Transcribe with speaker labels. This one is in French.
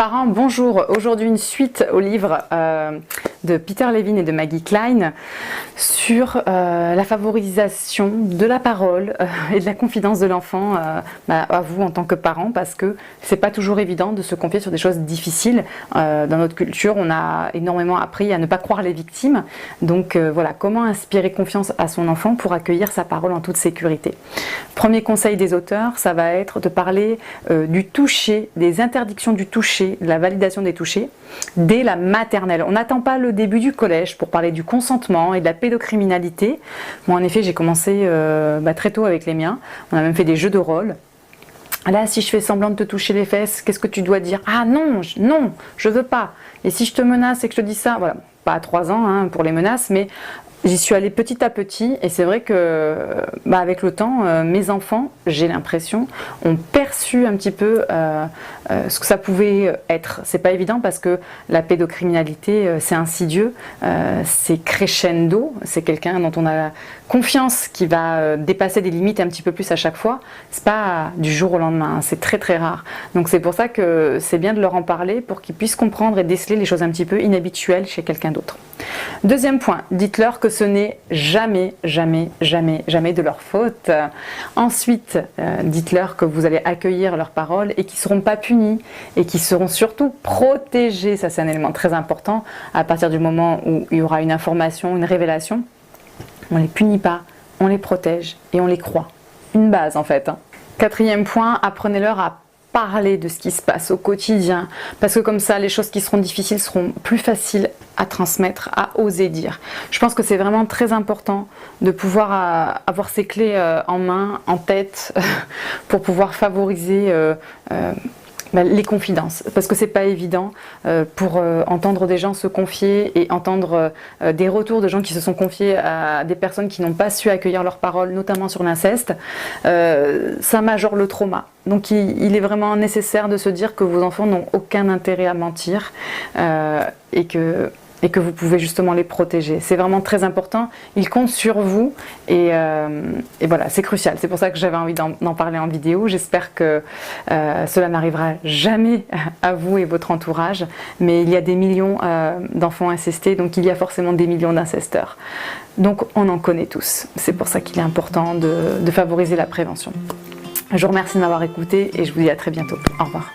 Speaker 1: parents, bonjour. Aujourd'hui une suite au livre de Peter Levine et de Maggie Klein sur la favorisation de la parole et de la confidence de l'enfant à vous en tant que parent, parce que c'est pas toujours évident de se confier sur des choses difficiles. Dans notre culture, on a énormément appris à ne pas croire les victimes. Donc voilà, comment inspirer confiance à son enfant pour accueillir sa parole en toute sécurité. Premier conseil des auteurs, ça va être de parler du toucher, des interdictions du toucher, de la validation des touchés, dès la maternelle. On n'attend pas le début du collège pour parler du consentement et de la pédocriminalité. Moi, en effet, j'ai commencé très tôt avec les miens. On a même fait des jeux de rôle. Là, si je fais semblant de te toucher les fesses, qu'est-ce que tu dois dire? Ah non, non, je veux pas. Et si je te menace et que je te dis ça, voilà, pas à 3 ans hein, pour les menaces, mais j'y suis allée petit à petit, et c'est vrai que avec le temps, mes enfants, j'ai l'impression, ont perçu un petit peu ce que ça pouvait être. C'est pas évident parce que la pédocriminalité, c'est insidieux, c'est crescendo, c'est quelqu'un dont on a confiance qui va dépasser des limites un petit peu plus à chaque fois. C'est pas du jour au lendemain, hein, c'est très très rare. Donc c'est pour ça que c'est bien de leur en parler pour qu'ils puissent comprendre et déceler les choses un petit peu inhabituelles chez quelqu'un d'autre. Deuxième point, dites-leur que ce n'est jamais, jamais, jamais, jamais de leur faute. Ensuite, dites-leur que vous allez accueillir leurs paroles et qu'ils ne seront pas punis et qu'ils seront surtout protégés. Ça, c'est un élément très important. À partir du moment où il y aura une information, une révélation, on ne les punit pas, on les protège et on les croit. Une base en fait. Quatrième point, apprenez-leur à parler de ce qui se passe au quotidien, parce que comme ça, les choses qui seront difficiles seront plus faciles à transmettre, à oser dire. Je pense que c'est vraiment très important de pouvoir avoir ces clés en main, en tête, pour pouvoir favoriser les confidences, parce que c'est pas évident pour entendre des gens se confier et entendre des retours de gens qui se sont confiés à des personnes qui n'ont pas su accueillir leurs paroles, notamment sur l'inceste. Ça majore le trauma. Donc il est vraiment nécessaire de se dire que vos enfants n'ont aucun intérêt à mentir et que vous pouvez justement les protéger. C'est vraiment très important, ils comptent sur vous et voilà, c'est crucial. C'est pour ça que j'avais envie d'en parler en vidéo. J'espère que cela n'arrivera jamais à vous et votre entourage, mais il y a des millions d'enfants incestés, donc il y a forcément des millions d'incesteurs. Donc on en connaît tous. C'est pour ça qu'il est important de favoriser la prévention. Je vous remercie de m'avoir écouté et je vous dis à très bientôt. Au revoir.